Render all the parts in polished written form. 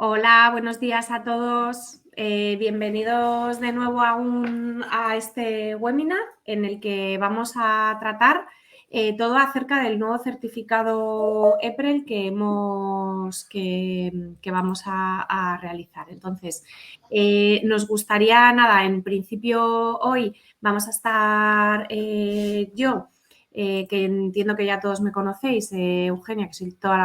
Hola, buenos días a todos. Bienvenidos de nuevo a este webinar en el que vamos a tratar todo acerca del nuevo certificado EPREL que vamos a realizar. Entonces, nos gustaría, en principio hoy vamos a estar yo, que entiendo que ya todos me conocéis, Eugenia, que soy toda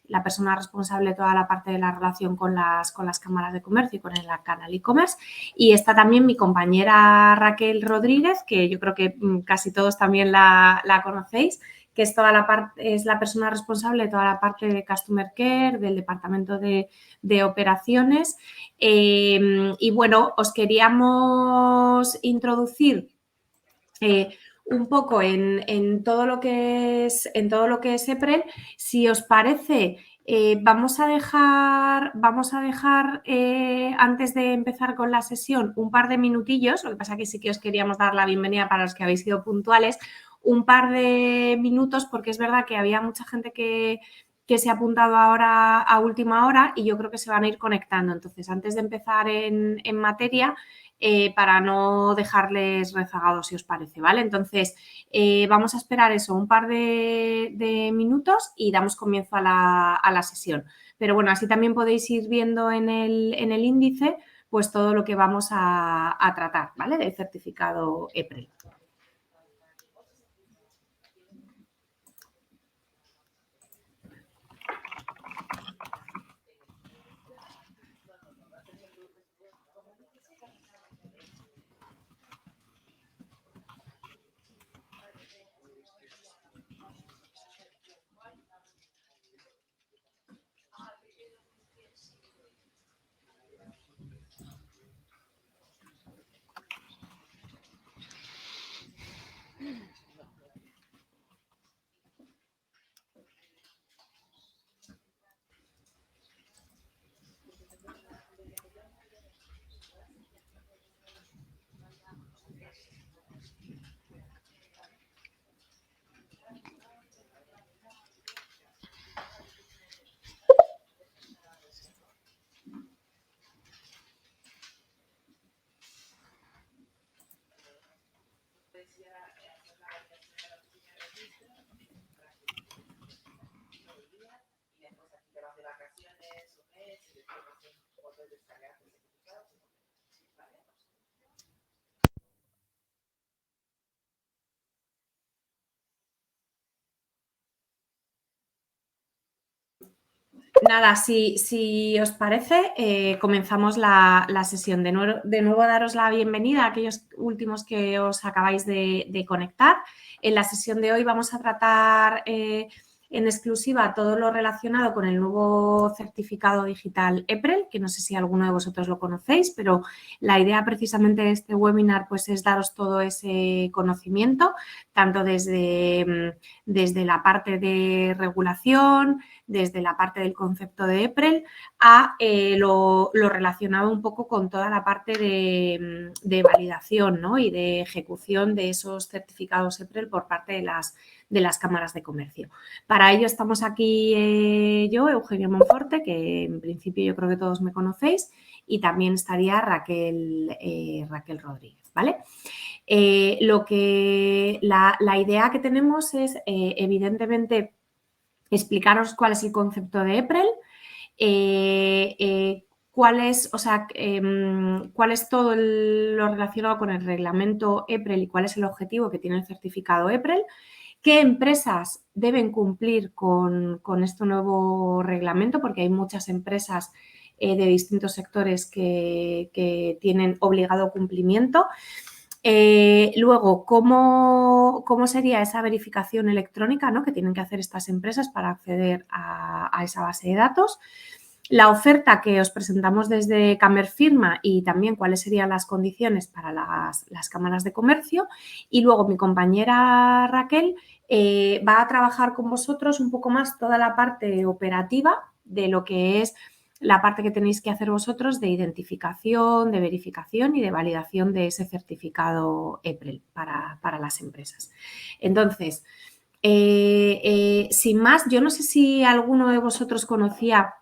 la persona responsable de toda la parte de la relación con las cámaras de comercio y con el canal e-commerce. Y está también mi compañera Raquel Rodríguez, que yo creo que casi todos también la conocéis, que es es la persona responsable de toda la parte de Customer Care, del departamento de operaciones. Y bueno, os queríamos introducir un poco en todo lo que es EPREL. Si os parece, vamos a dejar antes de empezar con la sesión un par de minutillos. Lo que pasa que sí que os queríamos dar la bienvenida para los que habéis sido puntuales, un par de minutos, porque es verdad que había mucha gente que se ha apuntado ahora a última hora y yo creo que se van a ir conectando. Entonces, antes de empezar en materia, para no dejarles rezagados, si os parece, ¿vale? Entonces, vamos a esperar eso, un par de minutos y damos comienzo a la sesión. Pero bueno, así también podéis ir viendo en el índice pues todo lo que vamos a tratar, ¿vale? Del certificado EPREL. Nada, si os parece, comenzamos la sesión. De nuevo, daros la bienvenida a aquellos últimos que os acabáis de conectar. En la sesión de hoy vamos a tratar en exclusiva todo lo relacionado con el nuevo certificado digital EPREL, que no sé si alguno de vosotros lo conocéis, pero la idea precisamente de este webinar pues, es daros todo ese conocimiento, tanto desde la parte de regulación, desde la parte del concepto de EPREL a lo relacionado un poco con toda la parte de validación, ¿no? Y de ejecución de esos certificados EPREL por parte de las cámaras de comercio. Para ello estamos aquí yo, Eugenia Monforte, que en principio yo creo que todos me conocéis, y también estaría Raquel Rodríguez, ¿vale? La idea que tenemos es, evidentemente, explicaros cuál es el concepto de EPREL, cuál es todo lo relacionado con el reglamento EPREL y cuál es el objetivo que tiene el certificado EPREL, qué empresas deben cumplir con este nuevo reglamento, porque hay muchas empresas de distintos sectores que tienen obligado cumplimiento. Luego, ¿cómo sería esa verificación electrónica, ¿no? Que tienen que hacer estas empresas para acceder a esa base de datos? La oferta que os presentamos desde Camerfirma y también cuáles serían las condiciones para las cámaras de comercio. Y luego mi compañera Raquel va a trabajar con vosotros un poco más toda la parte operativa de lo que es la parte que tenéis que hacer vosotros de identificación, de verificación y de validación de ese certificado EPREL para las empresas. Entonces, sin más, yo no sé si alguno de vosotros conocía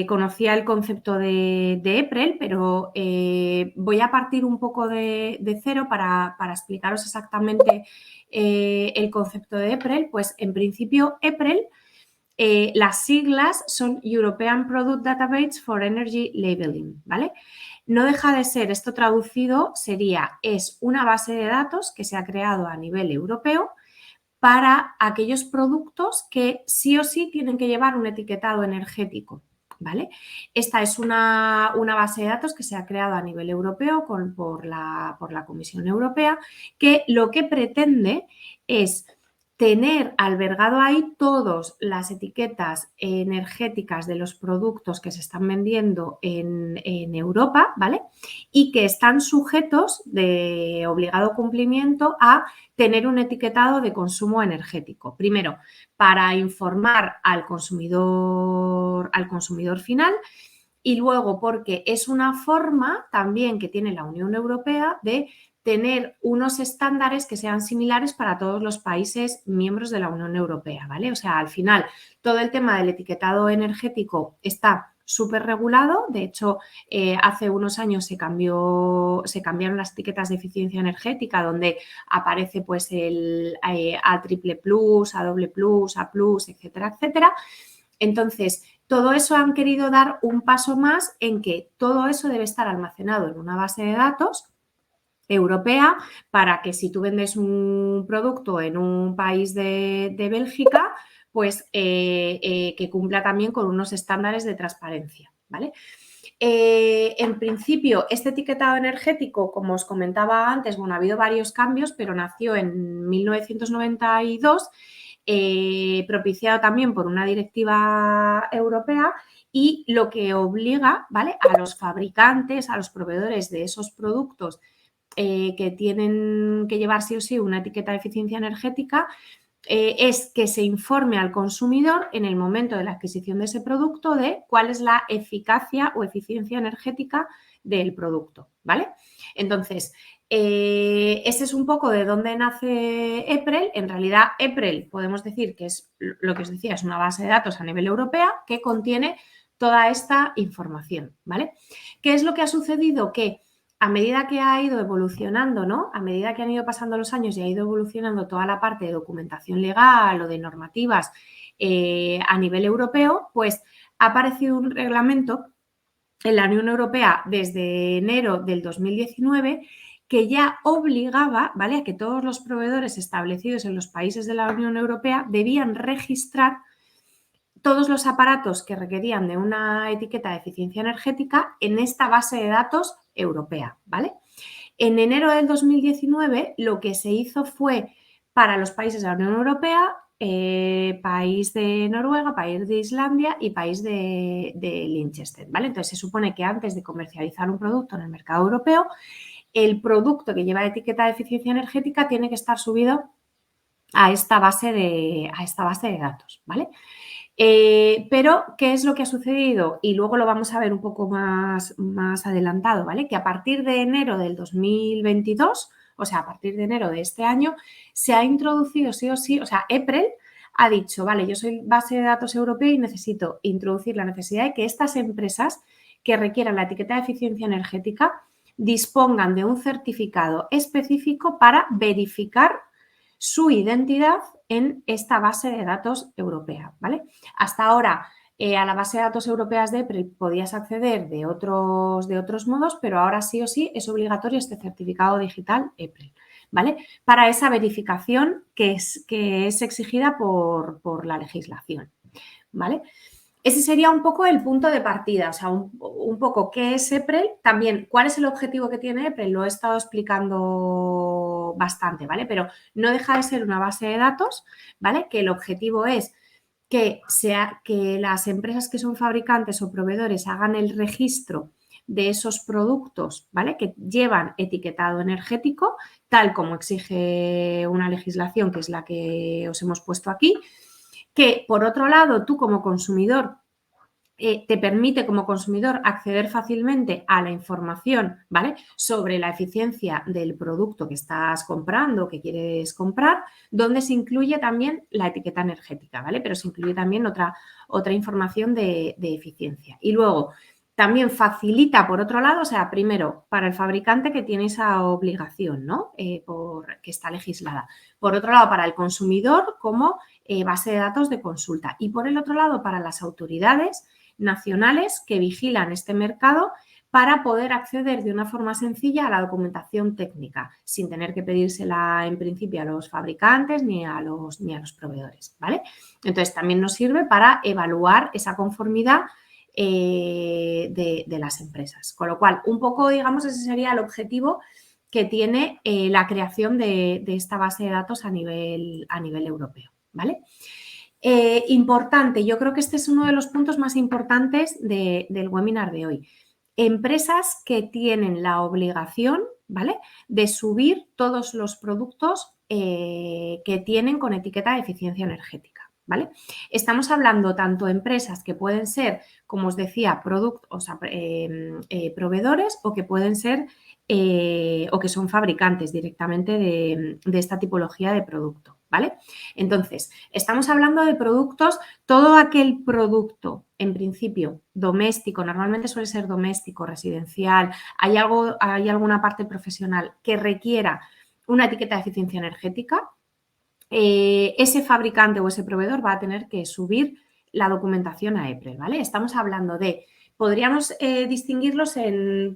conocía el concepto de EPREL, pero voy a partir un poco de cero para explicaros exactamente el concepto de EPREL. Pues en principio EPREL, las siglas son European Product Database for Energy Labeling, ¿vale? No deja de ser, esto traducido sería, es una base de datos que se ha creado a nivel europeo para aquellos productos que sí o sí tienen que llevar un etiquetado energético, ¿vale? Esta es una base de datos que se ha creado a nivel europeo por la Comisión Europea, que lo que pretende es tener albergado ahí todas las etiquetas energéticas de los productos que se están vendiendo en Europa, ¿vale? Y que están sujetos de obligado cumplimiento a tener un etiquetado de consumo energético. Primero, para informar al consumidor final, y luego porque es una forma también que tiene la Unión Europea de tener unos estándares que sean similares para todos los países miembros de la Unión Europea, ¿vale? O sea, al final, todo el tema del etiquetado energético está súper regulado. De hecho, hace unos años se cambiaron las etiquetas de eficiencia energética, donde aparece pues el A triple plus, A doble plus, A plus, etcétera, etcétera. Entonces, todo eso han querido dar un paso más en que todo eso debe estar almacenado en una base de datos europea para que si tú vendes un producto en un país de Bélgica, pues que cumpla también con unos estándares de transparencia, ¿vale? En principio, este etiquetado energético, como os comentaba antes, bueno, ha habido varios cambios, pero nació en 1992, propiciado también por una directiva europea, y lo que obliga, ¿vale?, a los fabricantes, a los proveedores de esos productos que tienen que llevar sí o sí una etiqueta de eficiencia energética, es que se informe al consumidor en el momento de la adquisición de ese producto de cuál es la eficacia o eficiencia energética del producto, ¿vale? Entonces, ese es un poco de dónde nace EPREL. En realidad, EPREL podemos decir que es lo que os decía, es una base de datos a nivel europea que contiene toda esta información, ¿vale? ¿Qué es lo que ha sucedido? Que a medida que ha ido evolucionando, ¿no? A medida que han ido pasando los años y ha ido evolucionando toda la parte de documentación legal o de normativas a nivel europeo, pues ha aparecido un reglamento en la Unión Europea desde enero del 2019 que ya obligaba, ¿vale?, a que todos los proveedores establecidos en los países de la Unión Europea debían registrar todos los aparatos que requerían de una etiqueta de eficiencia energética en esta base de datos europea, ¿vale? En enero del 2019 lo que se hizo fue para los países de la Unión Europea, país de Noruega, país de Islandia y país de Liechtenstein, ¿vale? Entonces se supone que antes de comercializar un producto en el mercado europeo, el producto que lleva etiqueta de eficiencia energética tiene que estar subido a esta base de datos, ¿vale? Pero, ¿qué es lo que ha sucedido? Y luego lo vamos a ver un poco más adelantado, ¿vale? Que a partir de enero del 2022, o sea, a partir de enero de este año, se ha introducido sí o sí, o sea, EPREL ha dicho, vale, yo soy base de datos europea y necesito introducir la necesidad de que estas empresas que requieran la etiqueta de eficiencia energética dispongan de un certificado específico para verificar su identidad en esta base de datos europea, ¿vale? Hasta ahora a la base de datos europeas de EPREL podías acceder de otros modos, pero ahora sí o sí es obligatorio este certificado digital EPREL, ¿vale? Para esa verificación que es exigida por la legislación, ¿vale? Ese sería un poco el punto de partida, o sea, un poco qué es EPREL, también cuál es el objetivo que tiene EPREL, lo he estado explicando bastante, ¿vale? Pero no deja de ser una base de datos, ¿vale? Que el objetivo es que las empresas que son fabricantes o proveedores hagan el registro de esos productos, ¿vale?, que llevan etiquetado energético, tal como exige una legislación que es la que os hemos puesto aquí, que por otro lado tú como consumidor te permite como consumidor acceder fácilmente a la información, ¿vale?, sobre la eficiencia del producto que estás comprando, que quieres comprar, donde se incluye también la etiqueta energética, ¿vale? Pero se incluye también otra información de eficiencia. Y luego, también facilita, por otro lado, o sea, primero, para el fabricante que tiene esa obligación, ¿no?, que está legislada. Por otro lado, para el consumidor como base de datos de consulta. Y por el otro lado, para las autoridades nacionales que vigilan este mercado para poder acceder de una forma sencilla a la documentación técnica, sin tener que pedírsela en principio a los fabricantes ni a los proveedores, ¿vale? Entonces, también nos sirve para evaluar esa conformidad de las empresas. Con lo cual, un poco, digamos, ese sería el objetivo que tiene la creación de esta base de datos a nivel europeo, ¿vale? Importante, yo creo que este es uno de los puntos más importantes del webinar de hoy. Empresas que tienen la obligación, ¿vale?, de subir todos los productos que tienen con etiqueta de eficiencia energética, ¿vale? Estamos hablando tanto de empresas que pueden ser, como os decía, proveedores, o que pueden ser o que son fabricantes directamente de esta tipología de producto, ¿vale? Entonces, estamos hablando de productos, todo aquel producto, en principio, doméstico, normalmente suele ser doméstico, residencial, hay alguna parte profesional que requiera una etiqueta de eficiencia energética, ese fabricante o ese proveedor va a tener que subir la documentación a EPREL, ¿vale? Estamos hablando de, podríamos distinguirlos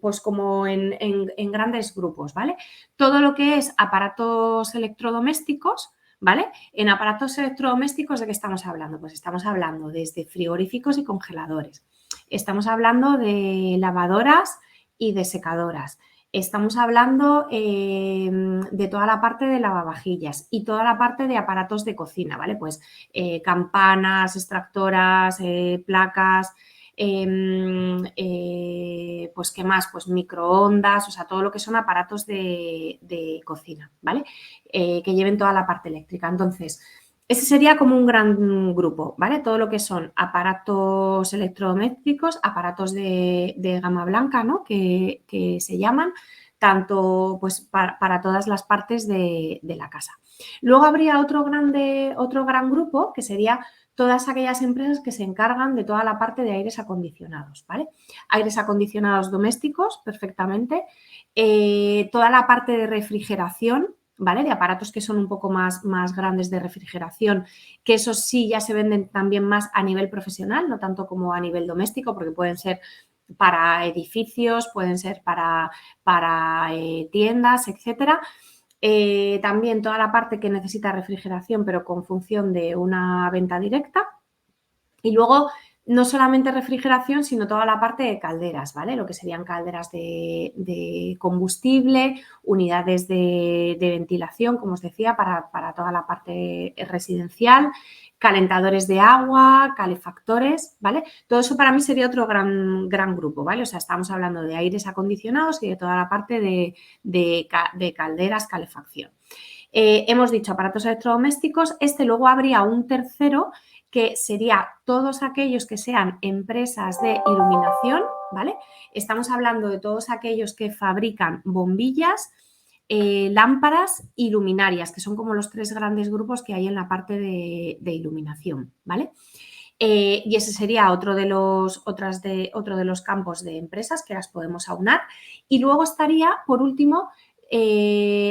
pues como en grandes grupos, ¿vale? Todo lo que es aparatos electrodomésticos, ¿vale? En aparatos electrodomésticos, ¿de qué estamos hablando? Pues estamos hablando desde frigoríficos y congeladores. Estamos hablando de lavadoras y de secadoras. Estamos hablando de toda la parte de lavavajillas y toda la parte de aparatos de cocina, ¿vale? Pues campanas, extractoras, placas, pues ¿qué más? Pues microondas, o sea, todo lo que son aparatos de cocina, ¿vale? Que lleven toda la parte eléctrica. Entonces, ese sería como un gran grupo, ¿vale? Todo lo que son aparatos electrodomésticos, aparatos de gama blanca, ¿no?, que se llaman, tanto pues para todas las partes de la casa. Luego habría otro gran grupo, que sería todas aquellas empresas que se encargan de toda la parte de aires acondicionados, ¿vale? Aires acondicionados domésticos, perfectamente. Toda la parte de refrigeración, ¿vale? De aparatos que son un poco más grandes de refrigeración, que esos sí ya se venden también más a nivel profesional, no tanto como a nivel doméstico, porque pueden ser para edificios, pueden ser para tiendas, etcétera. También toda la parte que necesita refrigeración, pero con función de una venta directa. Y luego, no solamente refrigeración, sino toda la parte de calderas, ¿vale? Lo que serían calderas de combustible, unidades de ventilación, como os decía, para toda la parte residencial, calentadores de agua, calefactores, ¿vale? Todo eso para mí sería otro gran grupo, ¿vale? O sea, estamos hablando de aires acondicionados y de toda la parte de calderas, calefacción. Hemos dicho aparatos electrodomésticos. Luego habría un tercero, que sería todos aquellos que sean empresas de iluminación, ¿vale? Estamos hablando de todos aquellos que fabrican bombillas, lámparas y luminarias, que son como los tres grandes grupos que hay en la parte de iluminación, ¿vale? Y ese sería otro de los campos de empresas que las podemos aunar. Y luego estaría, por último,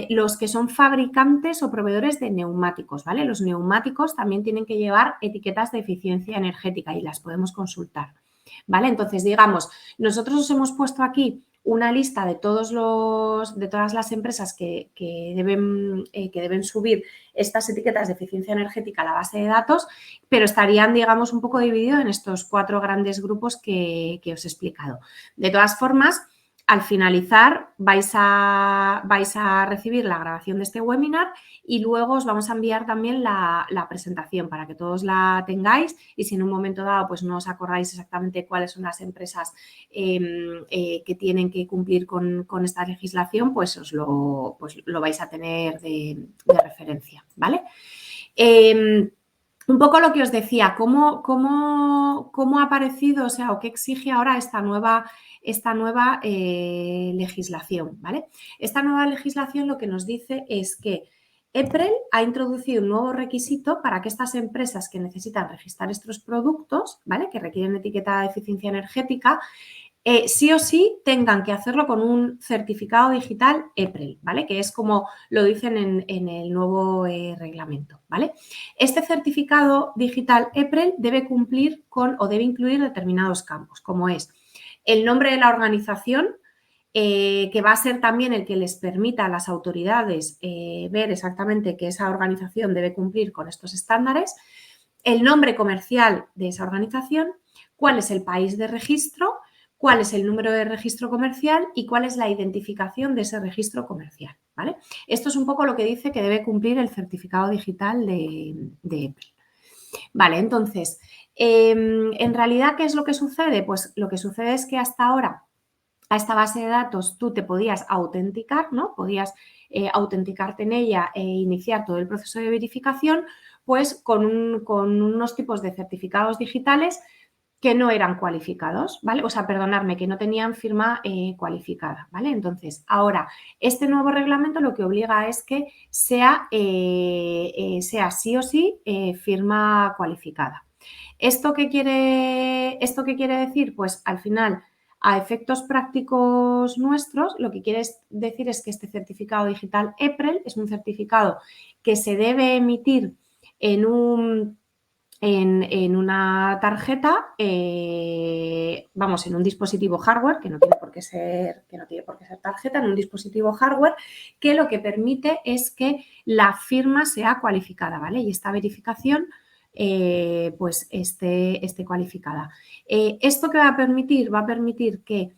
los que son fabricantes o proveedores de neumáticos, ¿vale? Los neumáticos también tienen que llevar etiquetas de eficiencia energética y las podemos consultar, ¿vale? Entonces, digamos, nosotros os hemos puesto aquí una lista de todas las empresas que deben subir estas etiquetas de eficiencia energética a la base de datos, pero estarían, digamos, un poco divididos en estos 4 grandes grupos que os he explicado. De todas formas, al finalizar vais a recibir la grabación de este webinar y luego os vamos a enviar también la presentación para que todos la tengáis, y si en un momento dado pues no os acordáis exactamente cuáles son las empresas que tienen que cumplir con esta legislación, pues lo vais a tener de referencia, ¿vale? un poco lo que os decía, cómo ha aparecido, o sea, o qué exige ahora esta nueva legislación, ¿vale? Esta nueva legislación lo que nos dice es que EPREL ha introducido un nuevo requisito para que estas empresas que necesitan registrar estos productos, ¿vale? Que requieren etiqueta de eficiencia energética, sí o sí tengan que hacerlo con un certificado digital EPREL, ¿vale? Que es como lo dicen en el nuevo reglamento, ¿vale? Este certificado digital EPREL debe cumplir con o debe incluir determinados campos, como es el nombre de la organización, que va a ser también el que les permita a las autoridades ver exactamente que esa organización debe cumplir con estos estándares, el nombre comercial de esa organización, cuál es el país de registro, cuál es el número de registro comercial y cuál es la identificación de ese registro comercial, ¿vale? Esto es un poco lo que dice que debe cumplir el certificado digital de EPREL. Vale, entonces, en realidad, ¿qué es lo que sucede? Pues lo que sucede es que hasta ahora a esta base de datos tú te podías autenticar, ¿no? Podías autenticarte en ella e iniciar todo el proceso de verificación, pues con unos tipos de certificados digitales que no eran cualificados, ¿vale? O sea, perdonadme, que no tenían firma cualificada, ¿vale? Entonces, ahora, este nuevo reglamento lo que obliga es que sea sí o sí firma cualificada. ¿Esto qué quiere decir? Pues al final, a efectos prácticos nuestros, lo que quiere decir es que este certificado digital EPREL es un certificado que se debe emitir en una tarjeta, vamos, en un dispositivo hardware, que no tiene por qué ser tarjeta, en un dispositivo hardware, que lo que permite es que la firma sea cualificada, ¿vale? Y esta verificación pues esté cualificada. ¿Esto qué va a permitir? Va a permitir que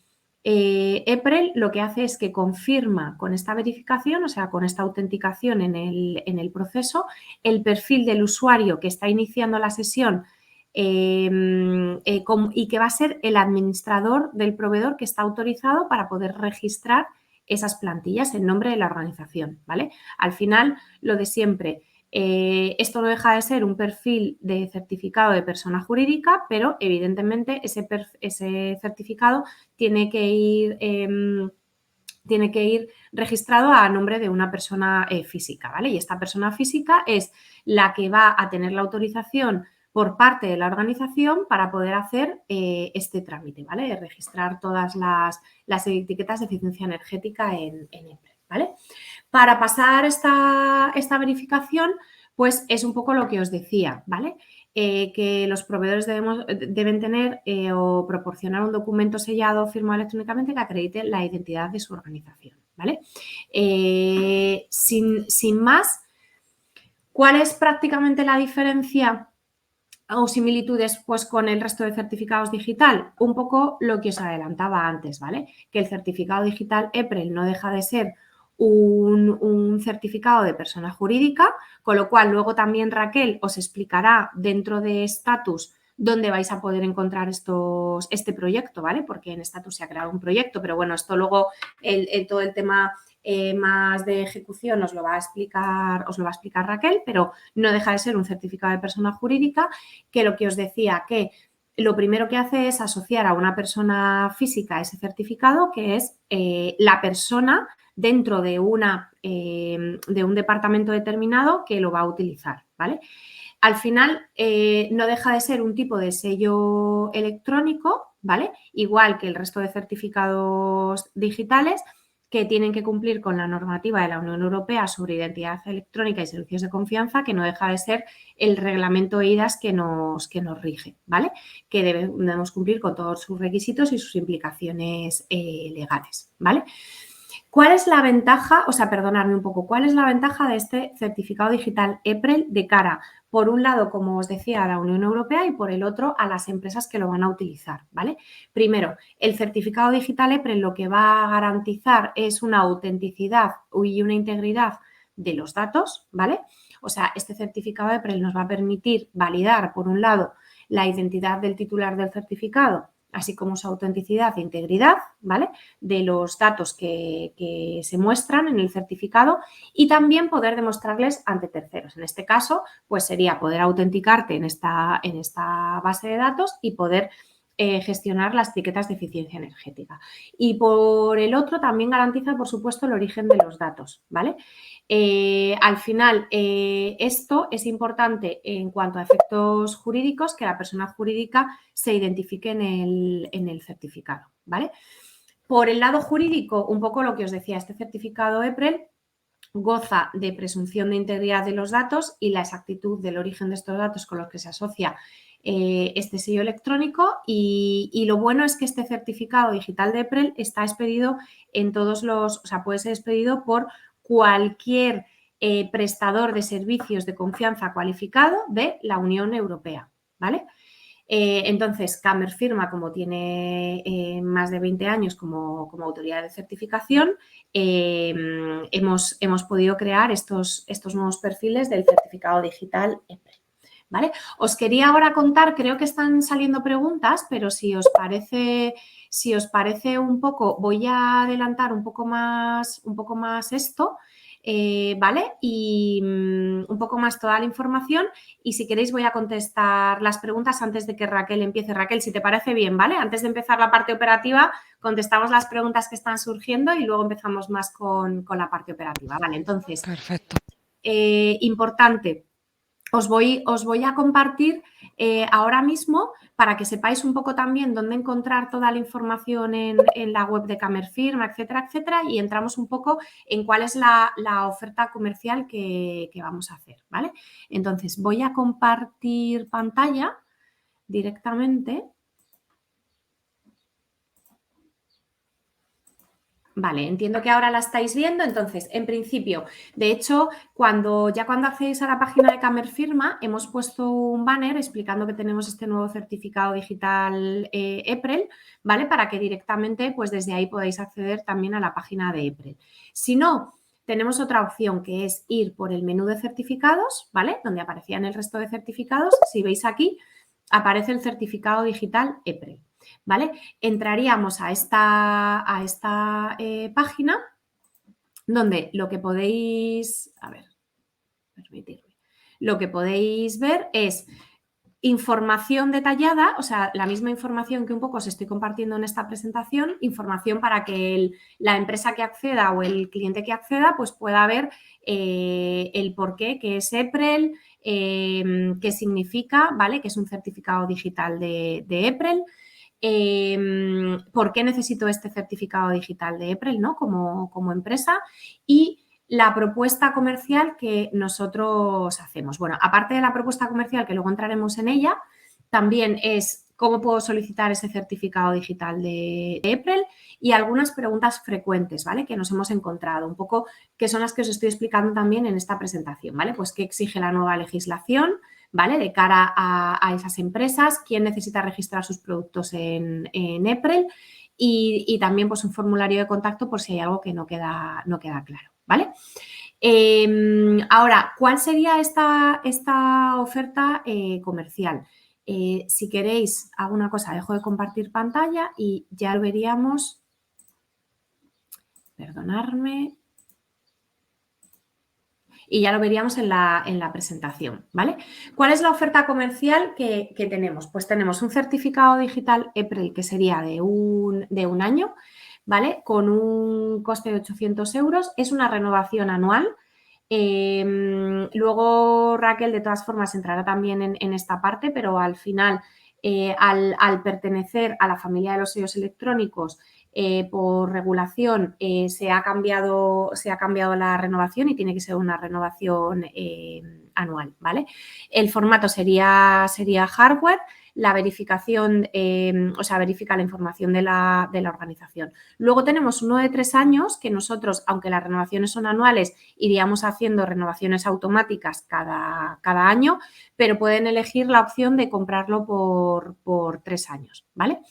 EPREL lo que hace es que confirma con esta verificación, o sea, con esta autenticación en el proceso, el perfil del usuario que está iniciando la sesión y que va a ser el administrador del proveedor que está autorizado para poder registrar esas plantillas en nombre de la organización, ¿vale? Al final, lo de siempre. Esto no deja de ser un perfil de certificado de persona jurídica, pero evidentemente ese certificado tiene que ir registrado a nombre de una persona física, ¿vale? Y esta persona física es la que va a tener la autorización por parte de la organización para poder hacer este trámite, ¿vale? De registrar todas las etiquetas de eficiencia energética en EPREL, ¿vale? Para pasar esta verificación, pues es un poco lo que os decía, ¿vale? Que los proveedores deben tener o proporcionar un documento sellado o firmado electrónicamente que acredite la identidad de su organización, ¿vale? Sin más, ¿cuál es prácticamente la diferencia o similitudes pues, con el resto de certificados digital? Un poco lo que os adelantaba antes, ¿vale? Que el certificado digital EPREL no deja de ser un certificado de persona jurídica, con lo cual luego también Raquel os explicará dentro de Status dónde vais a poder encontrar este proyecto, ¿vale? Porque en Status se ha creado un proyecto, pero bueno, esto luego todo el tema más de ejecución os lo va a explicar Raquel, pero no deja de ser un certificado de persona jurídica que lo que os decía, que lo primero que hace es asociar a una persona física ese certificado, que es la persona dentro de un departamento determinado que lo va a utilizar, ¿vale? Al final, no deja de ser un tipo de sello electrónico, ¿vale? Igual que el resto de certificados digitales, que tienen que cumplir con la normativa de la Unión Europea sobre identidad electrónica y servicios de confianza, que no deja de ser el reglamento eIDAS que nos rige, ¿vale? Que debemos cumplir con todos sus requisitos y sus implicaciones legales, ¿vale? ¿Cuál es la ventaja, perdonadme un poco, cuál es la ventaja de este certificado digital EPREL de cara, por un lado, como os decía, a la Unión Europea y por el otro a las empresas que lo van a utilizar, ¿vale? Primero, el certificado digital EPREL lo que va a garantizar es una autenticidad y una integridad de los datos, ¿vale? O sea, este certificado EPREL nos va a permitir validar, por un lado, la identidad del titular del certificado así como su autenticidad e integridad, ¿vale? De los datos que se muestran en el certificado y también poder demostrarles ante terceros. En este caso, pues sería poder autenticarte en esta base de datos y poder gestionar las etiquetas de eficiencia energética. Y por el otro también garantiza, por supuesto, el origen de los datos, ¿vale? Al final, esto es importante en cuanto a efectos jurídicos, que la persona jurídica se identifique en el certificado, ¿vale? Por el lado jurídico, un poco lo que os decía, este certificado EPREL goza de presunción de integridad de los datos y la exactitud del origen de estos datos con los que se asocia este sello electrónico y lo bueno es que este certificado digital de EPREL está expedido en todos los, o sea, puede ser expedido por cualquier prestador de servicios de confianza cualificado de la Unión Europea, ¿vale? Entonces, Camer Firma, como tiene más de 20 años como autoridad de certificación, hemos podido crear estos nuevos perfiles del certificado digital EPREL. ¿Vale? Os quería ahora contar, creo que están saliendo preguntas, pero si os parece un poco, voy a adelantar un poco más esto, ¿vale? Y un poco más toda la información y si queréis voy a contestar las preguntas antes de que Raquel empiece. Raquel, si te parece bien, ¿vale? Antes de empezar la parte operativa, contestamos las preguntas que están surgiendo y luego empezamos más con la parte operativa, ¿vale? Entonces, perfecto. Importante. Os voy a compartir ahora mismo para que sepáis un poco también dónde encontrar toda la información en la web de Camer Firma, etcétera, etcétera, y entramos un poco en cuál es la oferta comercial que vamos a hacer, ¿vale? Entonces, voy a compartir pantalla directamente. Vale, entiendo que ahora la estáis viendo. Entonces, en principio, de hecho, cuando accedéis a la página de Camer Firma, hemos puesto un banner explicando que tenemos este nuevo certificado digital EPREL, ¿vale? Para que directamente, pues desde ahí podáis acceder también a la página de EPREL. Si no, tenemos otra opción que es ir por el menú de certificados, ¿vale? Donde aparecían el resto de certificados. Si veis aquí, aparece el certificado digital EPREL. ¿Vale? Entraríamos a esta página donde lo que podéis, lo que podéis ver es información detallada, o sea, la misma información que un poco os estoy compartiendo en esta presentación, información para que la empresa que acceda o el cliente que acceda pues pueda ver el porqué, qué es EPREL, qué significa, ¿vale? Que es un certificado digital de EPREL. ¿Por qué necesito este certificado digital de EPREL, ¿no? Como empresa y la propuesta comercial que nosotros hacemos. Bueno, aparte de la propuesta comercial, que luego entraremos en ella, también es cómo puedo solicitar ese certificado digital de EPREL y algunas preguntas frecuentes, ¿vale? Que nos hemos encontrado, un poco que son las que os estoy explicando también en esta presentación, ¿vale? Pues qué exige la nueva legislación, ¿vale? De cara a esas empresas, quién necesita registrar sus productos en EPREL y también pues un formulario de contacto por si hay algo que no queda claro, ¿vale? Ahora, ¿cuál sería esta oferta comercial? Si queréis, hago una cosa, dejo de compartir pantalla y ya lo veríamos. Perdonadme. Y ya lo veríamos en la presentación, ¿vale? ¿Cuál es la oferta comercial que tenemos? Pues tenemos un certificado digital EPREL que sería de un año, ¿vale? Con un coste de 800 euros. Es una renovación anual. Luego Raquel, de todas formas, entrará también en esta parte, pero al final, al pertenecer a la familia de los sellos electrónicos, por regulación se ha cambiado la renovación y tiene que ser una renovación anual, ¿vale? El formato sería hardware, la verificación, verifica la información de la organización. Luego tenemos uno de 3 años que nosotros, aunque las renovaciones son anuales, iríamos haciendo renovaciones automáticas cada año, pero pueden elegir la opción de comprarlo por 3 años, ¿vale?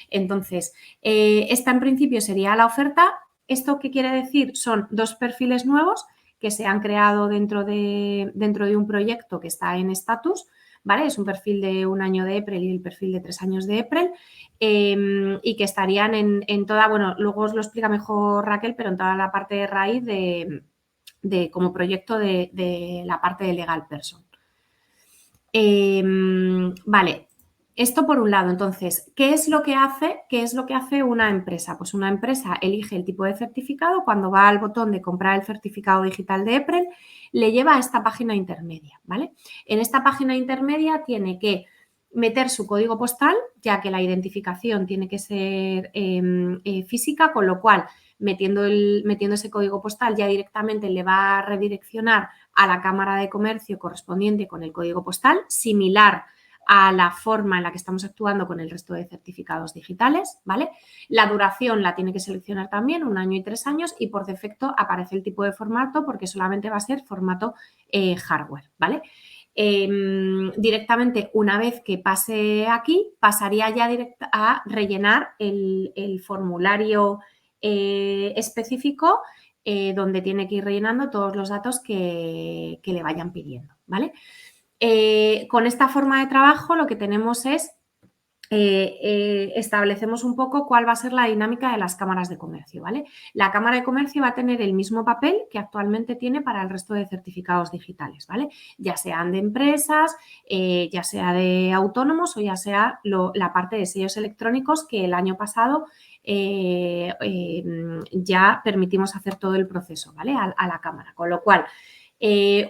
Entonces, esta en principio sería la oferta. ¿Esto qué quiere decir? Son 2 perfiles nuevos que se han creado dentro de un proyecto que está en status, ¿vale? Es un perfil de 1 año de EPREL y el perfil de 3 años de EPREL, y que estarían en toda, bueno, luego os lo explica mejor Raquel, pero en toda la parte de raíz como proyecto de la parte de legal person. Vale, esto por un lado. Entonces, ¿qué es lo que hace una empresa? Pues una empresa elige el tipo de certificado, cuando va al botón de comprar el certificado digital de EPREL, le lleva a esta página intermedia, ¿vale? En esta página intermedia tiene que meter su código postal, ya que la identificación tiene que ser física, con lo cual metiendo ese código postal ya directamente le va a redireccionar a la Cámara de Comercio correspondiente con el código postal, similar a la forma en la que estamos actuando con el resto de certificados digitales, ¿vale? La duración la tiene que seleccionar también, 1 año y 3 años, y por defecto aparece el tipo de formato porque solamente va a ser formato hardware, ¿vale? Directamente, una vez que pase aquí, pasaría ya a rellenar el formulario específico donde tiene que ir rellenando todos los datos que le vayan pidiendo, ¿vale? Con esta forma de trabajo lo que tenemos es, establecemos un poco cuál va a ser la dinámica de las cámaras de comercio, ¿vale? La Cámara de Comercio va a tener el mismo papel que actualmente tiene para el resto de certificados digitales, ¿vale? Ya sean de empresas, ya sea de autónomos o ya sea la parte de sellos electrónicos que el año pasado ya permitimos hacer todo el proceso, ¿vale? A la cámara, con lo cual,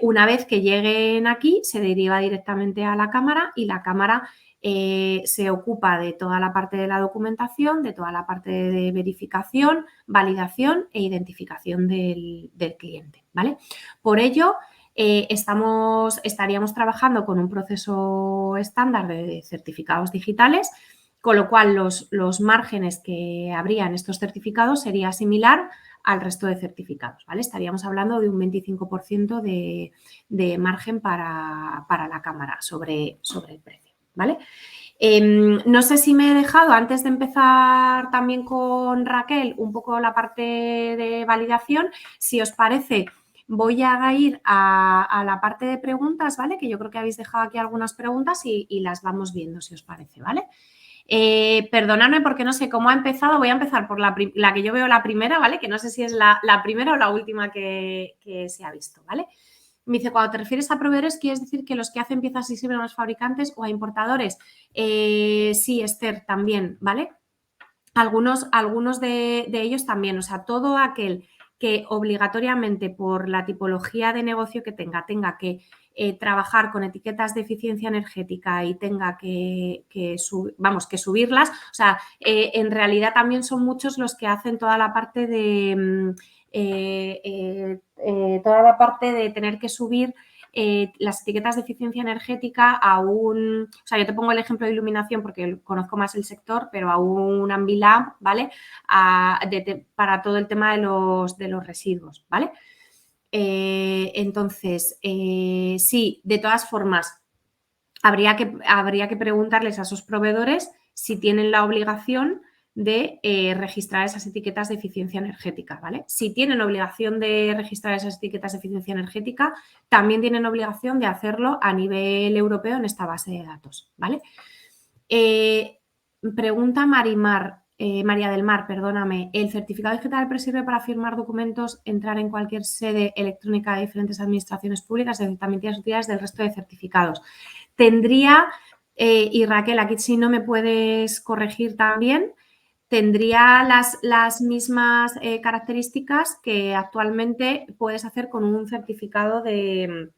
una vez que lleguen aquí, se deriva directamente a la cámara y la cámara se ocupa de toda la parte de la documentación, de toda la parte de verificación, validación e identificación del cliente, ¿vale? Por ello, estaríamos trabajando con un proceso estándar de certificados digitales, con lo cual los márgenes que habría en estos certificados sería similar al resto de certificados, ¿vale? Estaríamos hablando de un 25% de margen para la cámara sobre el precio, ¿vale? No sé si me he dejado, antes de empezar también con Raquel, un poco la parte de validación. Si os parece, voy a ir a la parte de preguntas, ¿vale? Que yo creo que habéis dejado aquí algunas preguntas y las vamos viendo, si os parece, ¿vale? Perdonadme porque no sé cómo ha empezado, voy a empezar por la que yo veo la primera, ¿vale? Que no sé si es la primera o la última que se ha visto, ¿vale? Me dice, cuando te refieres a proveedores, ¿quieres decir que los que hacen piezas y sirven a los fabricantes o a importadores? Sí, Esther, también, ¿vale? Algunos de ellos también, o sea, todo aquel que obligatoriamente por la tipología de negocio que tenga que trabajar con etiquetas de eficiencia energética y tenga que subirlas, o sea, en realidad también son muchos los que hacen toda la parte de tener que subir las etiquetas de eficiencia energética o sea, yo te pongo el ejemplo de iluminación porque conozco más el sector, pero a un Ambilab, ¿vale? Para todo el tema de los residuos, ¿vale? Entonces, sí, de todas formas, habría que preguntarles a esos proveedores si tienen la obligación de registrar esas etiquetas de eficiencia energética, ¿vale? Si tienen obligación de registrar esas etiquetas de eficiencia energética, también tienen obligación de hacerlo a nivel europeo en esta base de datos, ¿vale? Pregunta María del Mar, perdóname, ¿el certificado digital sirve para firmar documentos, entrar en cualquier sede electrónica de diferentes administraciones públicas, es decir, también tiene utilidades del resto de certificados? Tendría, y Raquel, aquí si no me puedes corregir también, tendría las mismas características que actualmente puedes hacer con un certificado de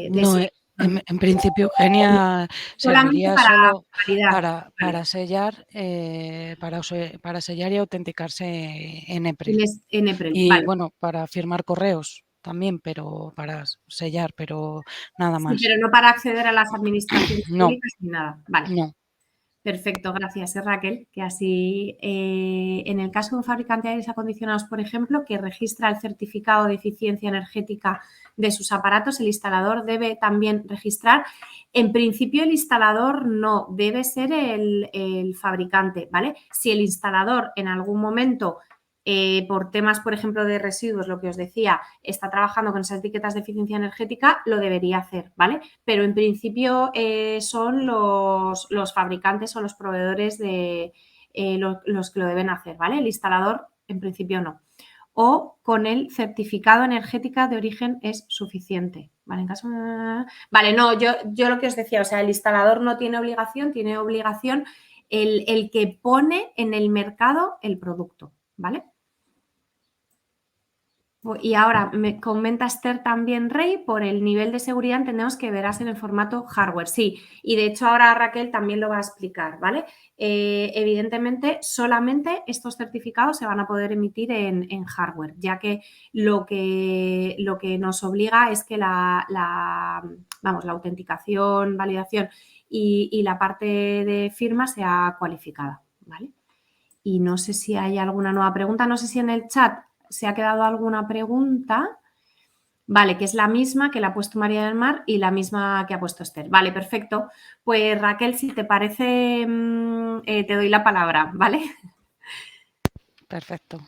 No, en principio, Eugenia, serviría solo para sellar, para sellar y autenticarse en EPREL. En EPREL, Y vale. bueno, para firmar correos también, pero para sellar, pero nada más. Sí, pero no para acceder a las administraciones No, públicas ni nada. Vale. no. Perfecto, gracias, Raquel. Que así, en el caso de un fabricante de aires acondicionados, por ejemplo, que registra el certificado de eficiencia energética de sus aparatos, el instalador debe también registrar. En principio, el instalador no, debe ser el fabricante, ¿vale? Si el instalador en algún momento por temas, por ejemplo, de residuos, lo que os decía, está trabajando con esas etiquetas de eficiencia energética, lo debería hacer, ¿vale? Pero en principio son los fabricantes o los proveedores de los que lo deben hacer, ¿vale? El instalador, en principio, no. O con el certificado energética de origen es suficiente. Vale, en caso vale, no, yo lo que os decía, o sea, el instalador no tiene obligación el que pone en el mercado el producto, ¿vale? Y ahora me comenta Esther también, Rey, por el nivel de seguridad entendemos que verás en el formato hardware. Sí, y de hecho ahora Raquel también lo va a explicar, ¿vale? Evidentemente, solamente estos certificados se van a poder emitir en hardware, ya que lo que nos obliga es que la autenticación, validación y la parte de firma sea cualificada, ¿vale? Y no sé si hay alguna nueva pregunta, no sé si en el chat se ha quedado alguna pregunta. Vale, que es la misma que la ha puesto María del Mar y la misma que ha puesto Esther. Vale, perfecto. Pues Raquel, si te parece, te doy la palabra, ¿vale? Perfecto.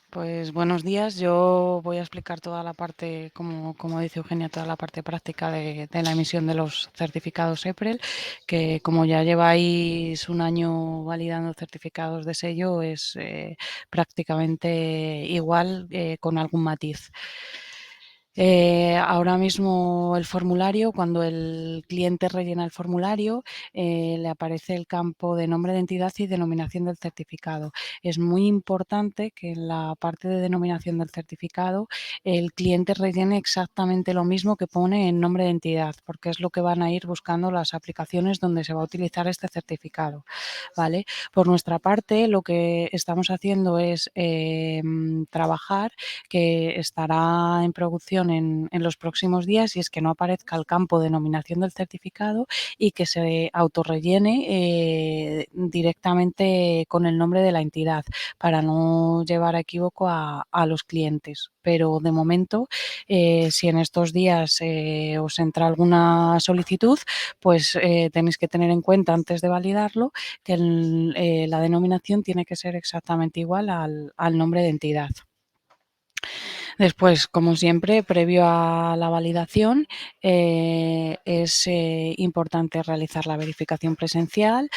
Pues buenos días. Yo voy a explicar toda la parte, como dice Eugenia, toda la parte práctica de la emisión de los certificados EPREL, que como ya lleváis un año validando certificados de sello, es prácticamente igual con algún matiz. Ahora mismo el formulario, cuando el cliente rellena el formulario, le aparece el campo de nombre de entidad y denominación del certificado. Es muy importante que en la parte de denominación del certificado el cliente rellene exactamente lo mismo que pone en nombre de entidad, porque es lo que van a ir buscando las aplicaciones donde se va a utilizar este certificado, ¿vale? Por nuestra parte, lo que estamos haciendo es trabajar, que estará en producción en los próximos días, y es que no aparezca el campo de denominación del certificado y que se autorrellene directamente con el nombre de la entidad para no llevar a equívoco a los clientes. Pero de momento, si en estos días os entra alguna solicitud, pues tenéis que tener en cuenta antes de validarlo que la denominación tiene que ser exactamente igual al nombre de entidad. Después, como siempre, previo a la validación, es importante realizar la verificación presencial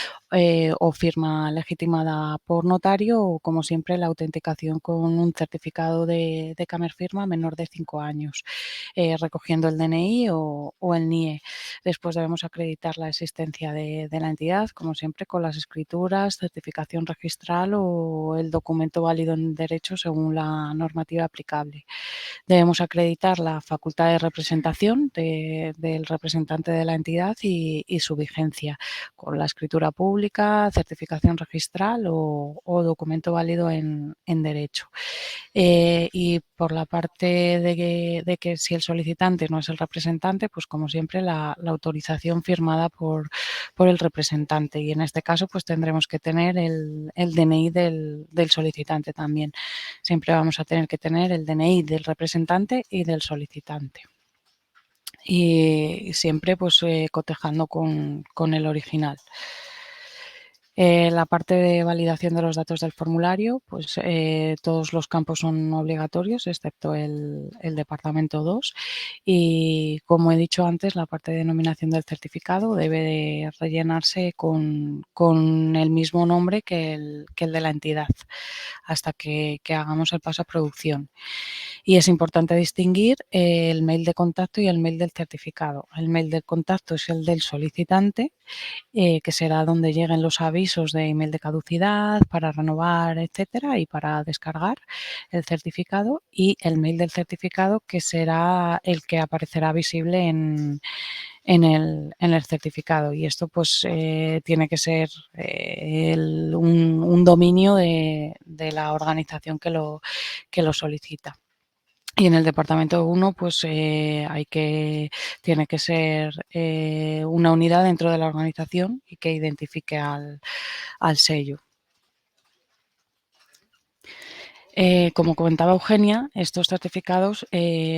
o firma legitimada por notario, o, como siempre, la autenticación con un certificado de Camerfirma menor de 5 años, recogiendo el DNI o el NIE. Después debemos acreditar la existencia de la entidad, como siempre, con las escrituras, certificación registral o el documento válido en derecho según la normativa aplicable. Debemos acreditar la facultad de representación del representante de la entidad y su vigencia, con la escritura pública, certificación registral o documento válido en derecho. Y por la parte de que si el solicitante no es el representante, pues como siempre la autorización firmada por el representante, y en este caso pues tendremos que tener el DNI del solicitante también. Siempre vamos a tener que tener el DNI del representante y del solicitante. Y siempre pues cotejando con el original. La parte de validación de los datos del formulario, pues todos los campos son obligatorios, excepto el departamento 2. Y como he dicho antes, la parte de denominación del certificado debe de rellenarse con el mismo nombre que el de la entidad, hasta que hagamos el paso a producción. Y es importante distinguir el mail de contacto y el mail del certificado. El mail del contacto es el del solicitante, que será donde lleguen los avisos de email de caducidad, para renovar, etcétera, y para descargar el certificado, y el mail del certificado, que será el que aparecerá visible en el certificado. Y esto pues tiene que ser un dominio de la organización que lo solicita. Y en el departamento 1, pues tiene que ser una unidad dentro de la organización y que identifique al sello. Como comentaba Eugenia, estos certificados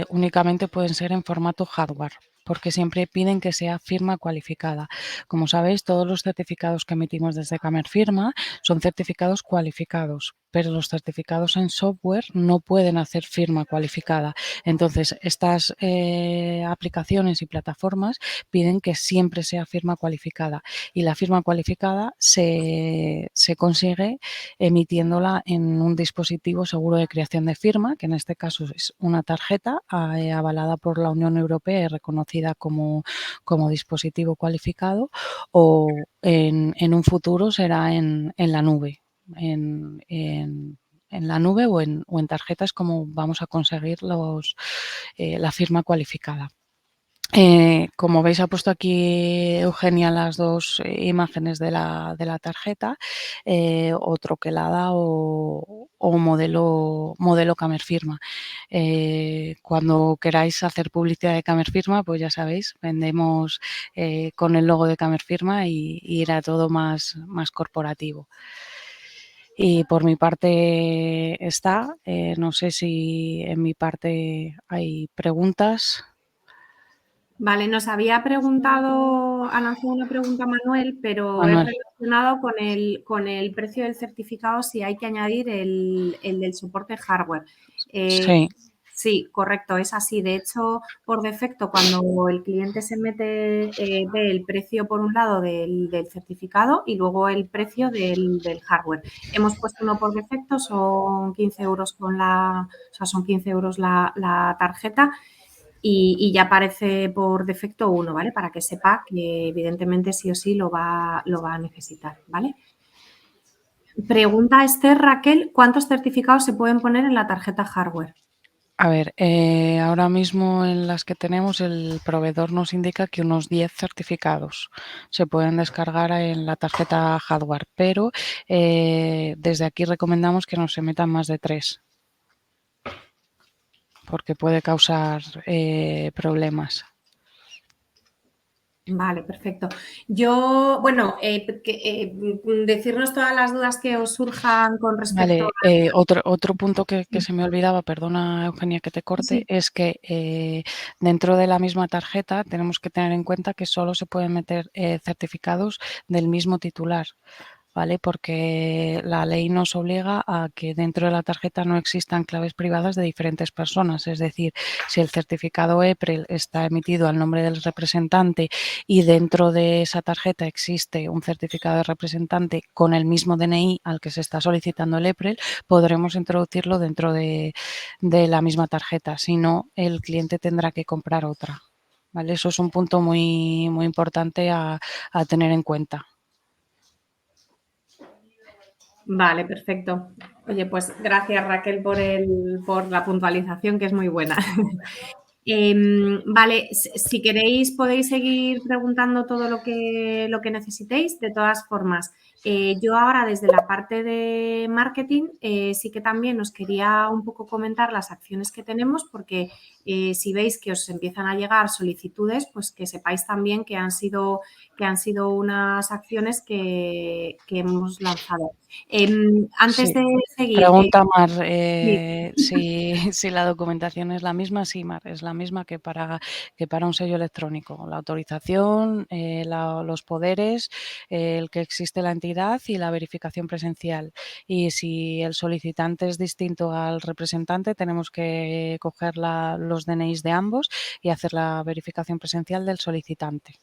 únicamente pueden ser en formato hardware, porque siempre piden que sea firma cualificada. Como sabéis, todos los certificados que emitimos desde Camerfirma son certificados cualificados, pero los certificados en software no pueden hacer firma cualificada. Entonces, estas aplicaciones y plataformas piden que siempre sea firma cualificada, y la firma cualificada se consigue emitiéndola en un dispositivo seguro de creación de firma, que en este caso es una tarjeta avalada por la Unión Europea y reconocida como dispositivo cualificado, o en un futuro será en la nube, en la nube o en tarjetas, como vamos a conseguir la firma cualificada. Como veis, ha puesto aquí Eugenia las dos imágenes de la tarjeta, troquelada o modelo Camerfirma. Cuando queráis hacer publicidad de Camerfirma, pues ya sabéis, vendemos con el logo de Camerfirma y irá todo más corporativo. Y por mi parte está. No sé si en mi parte hay preguntas. Vale, nos había lanzado una pregunta Manuel, pero es Manuel. relacionado con el precio del certificado, si hay que añadir el del soporte hardware. Sí. Sí, correcto, es así. De hecho, por defecto, cuando el cliente se mete, ve el precio por un lado del certificado y luego el precio del hardware. Hemos puesto uno por defecto, son 15 euros son 15 euros la tarjeta. Y ya aparece por defecto uno, ¿vale? Para que sepa que evidentemente sí o sí lo va a necesitar, ¿vale? Pregunta Esther Raquel, ¿cuántos certificados se pueden poner en la tarjeta hardware? A ver, ahora mismo en las que tenemos, el proveedor nos indica que unos 10 certificados se pueden descargar en la tarjeta hardware, pero desde aquí recomendamos que no se metan más de 3, porque puede causar problemas. Vale, perfecto. Yo, bueno, decirnos todas las dudas que os surjan con respecto Vale, otro punto que se me olvidaba, perdona Eugenia que te corte, Sí. es que dentro de la misma tarjeta tenemos que tener en cuenta que solo se pueden meter certificados del mismo titular, ¿vale? Porque la ley nos obliga a que dentro de la tarjeta no existan claves privadas de diferentes personas. Es decir, si el certificado EPREL está emitido al nombre del representante y dentro de esa tarjeta existe un certificado de representante con el mismo DNI al que se está solicitando el EPREL, podremos introducirlo dentro de la misma tarjeta. Si no, el cliente tendrá que comprar otra, ¿vale? Eso es un punto muy importante a tener en cuenta. Vale, perfecto. Oye, pues gracias Raquel por la puntualización, que es muy buena. Vale, si queréis podéis seguir preguntando todo lo que necesitéis. De todas formas, yo ahora desde la parte de marketing sí que también os quería un poco comentar las acciones que tenemos, porque si veis que os empiezan a llegar solicitudes, pues que sepáis también que han sido unas acciones que hemos lanzado. Antes Sí. de seguir, Pregunta Mar, sí. si la documentación es la misma. Sí, Mar, es la misma que para un sello electrónico. La autorización, los poderes, el que existe la entidad y la verificación presencial. Y si el solicitante es distinto al representante, tenemos que coger los DNIs de ambos y hacer la verificación presencial del solicitante.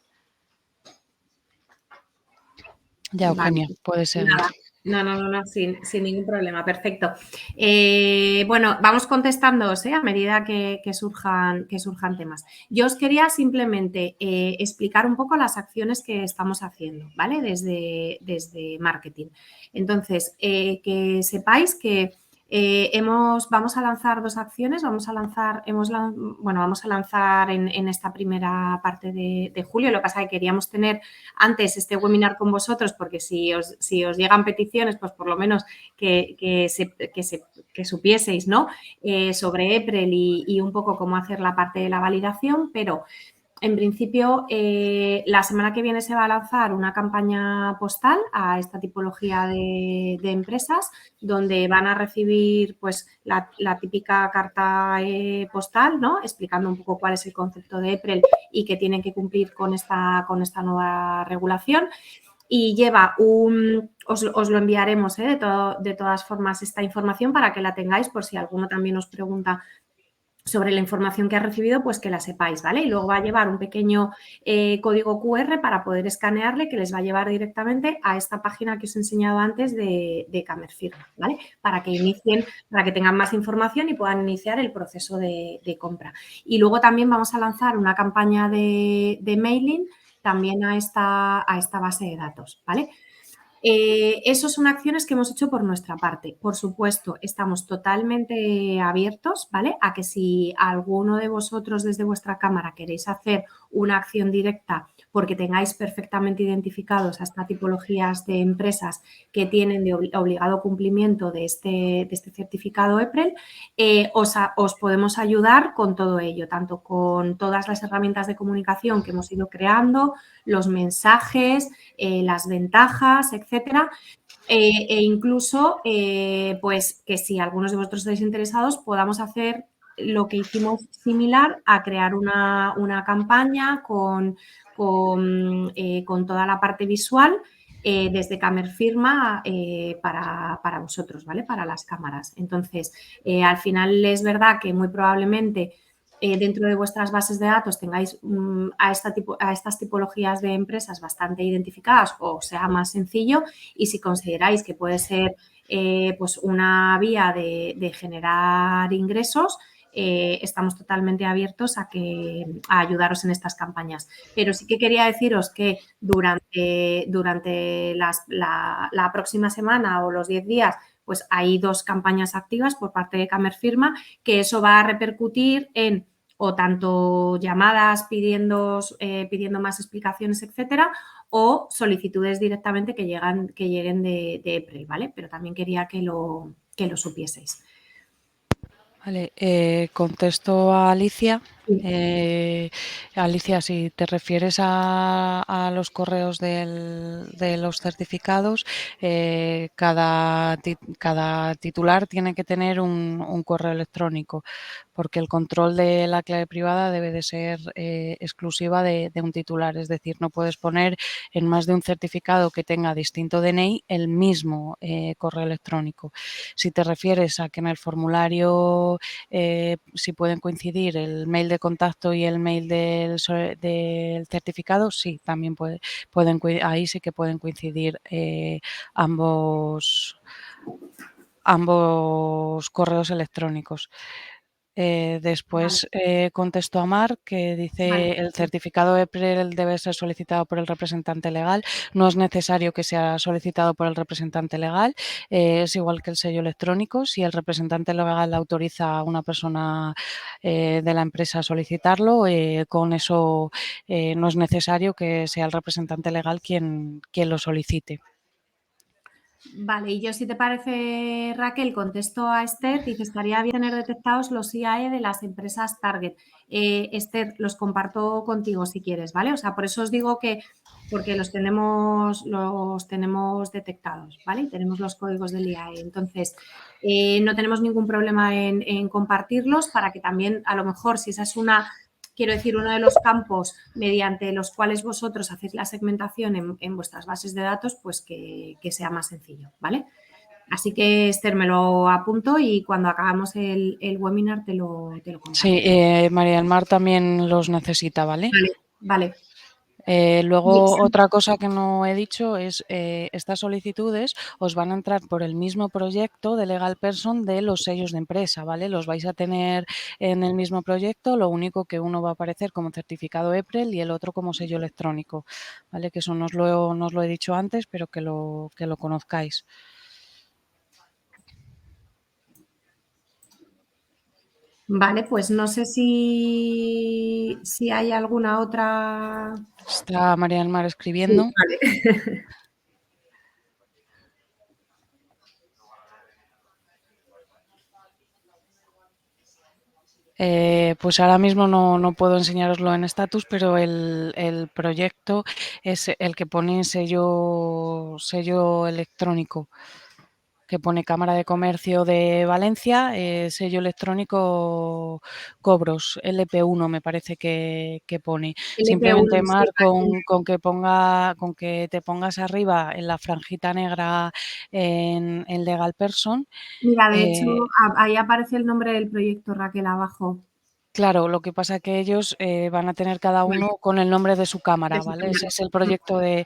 Ya, Vale, Eugenia, puedes seguir. nada. No, sin ningún problema, perfecto. Bueno, vamos contestándoos a medida que surjan temas. Yo os quería simplemente explicar un poco las acciones que estamos haciendo, ¿vale? Desde marketing. Entonces, que sepáis que vamos a lanzar dos acciones, vamos a lanzar en esta primera parte de julio. Lo que pasa es que queríamos tener antes este webinar con vosotros, porque si os llegan peticiones, pues por lo menos que supieseis, ¿no? Sobre EPREL y un poco cómo hacer la parte de la validación, pero en principio, la semana que viene se va a lanzar una campaña postal a esta tipología de empresas, donde van a recibir pues, la típica carta postal, ¿no? Explicando un poco cuál es el concepto de EPREL y que tienen que cumplir con esta nueva regulación. Y lleva os lo enviaremos de todas formas esta información para que la tengáis por si alguno también os pregunta sobre la información que ha recibido, pues que la sepáis, ¿vale? Y luego va a llevar un pequeño código QR para poder escanearle que les va a llevar directamente a esta página que os he enseñado antes de Camerfirma, ¿vale? Para que inicien, para que tengan más información y puedan iniciar el proceso de compra. Y luego también vamos a lanzar una campaña de mailing también a esta base de datos, ¿vale? Eso son acciones que hemos hecho por nuestra parte. Por supuesto, estamos totalmente abiertos, ¿vale? A que si alguno de vosotros desde vuestra cámara queréis hacer una acción directa porque tengáis perfectamente identificados a estas tipologías de empresas que tienen de obligado cumplimiento de este certificado EPREL, os podemos ayudar con todo ello, tanto con todas las herramientas de comunicación que hemos ido creando, los mensajes, las ventajas, etcétera. E incluso, pues que si algunos de vosotros estáis interesados, podamos hacer lo que hicimos similar a crear una campaña con toda la parte visual desde Camerfirma para vosotros, ¿vale? Para las cámaras. Entonces, al final es verdad que muy probablemente dentro de vuestras bases de datos tengáis a estas tipologías de empresas bastante identificadas o sea más sencillo, y si consideráis que puede ser pues una vía de generar ingresos, estamos totalmente abiertos a ayudaros en estas campañas. Pero sí que quería deciros que durante la próxima semana o los 10 días pues hay 2 campañas activas por parte de Camerfirma, que eso va a repercutir en o tanto llamadas pidiendo más explicaciones, etcétera, o solicitudes directamente que lleguen de EPREL, ¿vale? Pero también quería que lo supieseis. Vale, contesto a Alicia. Sí. Alicia, si te refieres a los correos de los certificados, cada titular tiene que tener un correo electrónico, porque el control de la clave privada debe de ser exclusiva de un titular. Es decir, no puedes poner en más de un certificado que tenga distinto DNI el mismo correo electrónico. Si te refieres a que en el formulario si pueden coincidir el mail de contacto y el mail del certificado, sí, también ahí sí que pueden coincidir ambos correos electrónicos. Después contesto a Mar, que dice Vale. el certificado EPREL debe ser solicitado por el representante legal. No es necesario que sea solicitado por el representante legal, es igual que el sello electrónico. Si el representante legal autoriza a una persona de la empresa a solicitarlo, con eso no es necesario que sea el representante legal quien lo solicite. Vale, y yo si te parece, Raquel, contesto a Esther, dice, estaría bien tener detectados los IAE de las empresas target. Esther, los comparto contigo si quieres, ¿vale? O sea, por eso os digo que, porque los tenemos detectados, ¿vale? Tenemos los códigos del IAE. Entonces, no tenemos ningún problema en compartirlos para que también, a lo mejor, si esa es quiero decir, uno de los campos mediante los cuales vosotros hacéis la segmentación en vuestras bases de datos, pues que sea más sencillo, ¿vale? Así que, Esther, me lo apunto y cuando acabamos el webinar te lo comparto. Sí, María del Mar también los necesita, ¿vale? Vale, vale. Luego, otra cosa que no he dicho es estas solicitudes os van a entrar por el mismo proyecto de Legal Person de los sellos de empresa, ¿vale? Los vais a tener en el mismo proyecto, lo único que uno va a aparecer como certificado EPREL y el otro como sello electrónico, ¿vale? Que eso no os lo he dicho antes, pero que lo conozcáis. Vale, pues no sé si hay alguna otra. Está María del Mar Sí, escribiendo. vale. Pues ahora mismo no puedo enseñaroslo en estatus, pero el proyecto es el que pone sello electrónico, que pone Cámara de Comercio de Valencia, sello electrónico Cobros, LP1 me parece que pone. LP1, Simplemente, sí, Mar, con que te pongas arriba en la franjita negra en Legal Person. mira, de hecho, ahí aparece el nombre del proyecto, Raquel, abajo. Claro, lo que pasa que ellos van a tener cada Vale, uno con el nombre de su de cámara, su ¿vale? Ese cámara. es el proyecto de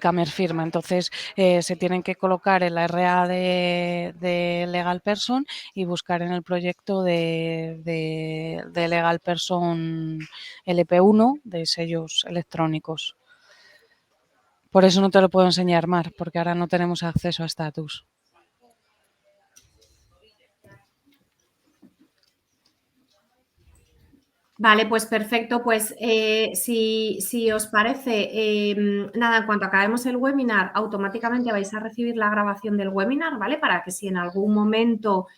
Camerfirma. Entonces, se tienen que colocar en la RA de Legal Person y buscar en el proyecto de Legal Person LP1 de sellos electrónicos. Por eso no te lo puedo enseñar, Mar, porque ahora no tenemos acceso a estatus. Vale, pues perfecto. Pues si os parece, nada, en cuanto acabemos el webinar, automáticamente vais a recibir la grabación del webinar, ¿vale? Para que si en algún momento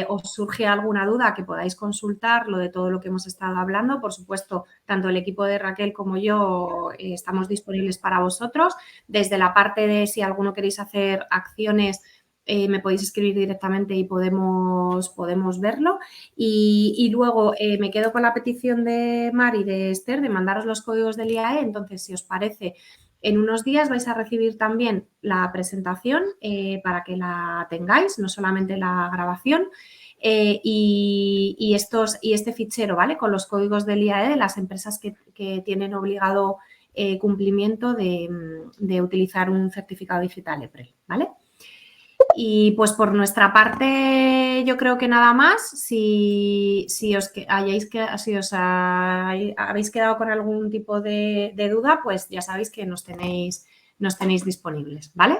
os surge alguna duda, que podáis consultar lo de todo lo que hemos estado hablando. Por supuesto, tanto el equipo de Raquel como yo estamos disponibles para vosotros. Desde la parte de si alguno queréis hacer acciones, me podéis escribir directamente y podemos verlo. Y luego me quedo con la petición de Mar y de Esther de mandaros los códigos del IAE. Entonces, si os parece, en unos días vais a recibir también la presentación para que la tengáis, no solamente la grabación. Y este fichero, ¿vale? Con los códigos del IAE de las empresas que tienen obligado cumplimiento de utilizar un certificado digital EPREL, ¿vale? Y pues por nuestra parte, yo creo que nada más. Si os habéis quedado con algún tipo de duda, pues ya sabéis que nos tenéis disponibles, ¿vale?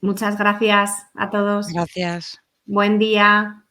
Muchas gracias a todos. Gracias. Buen día.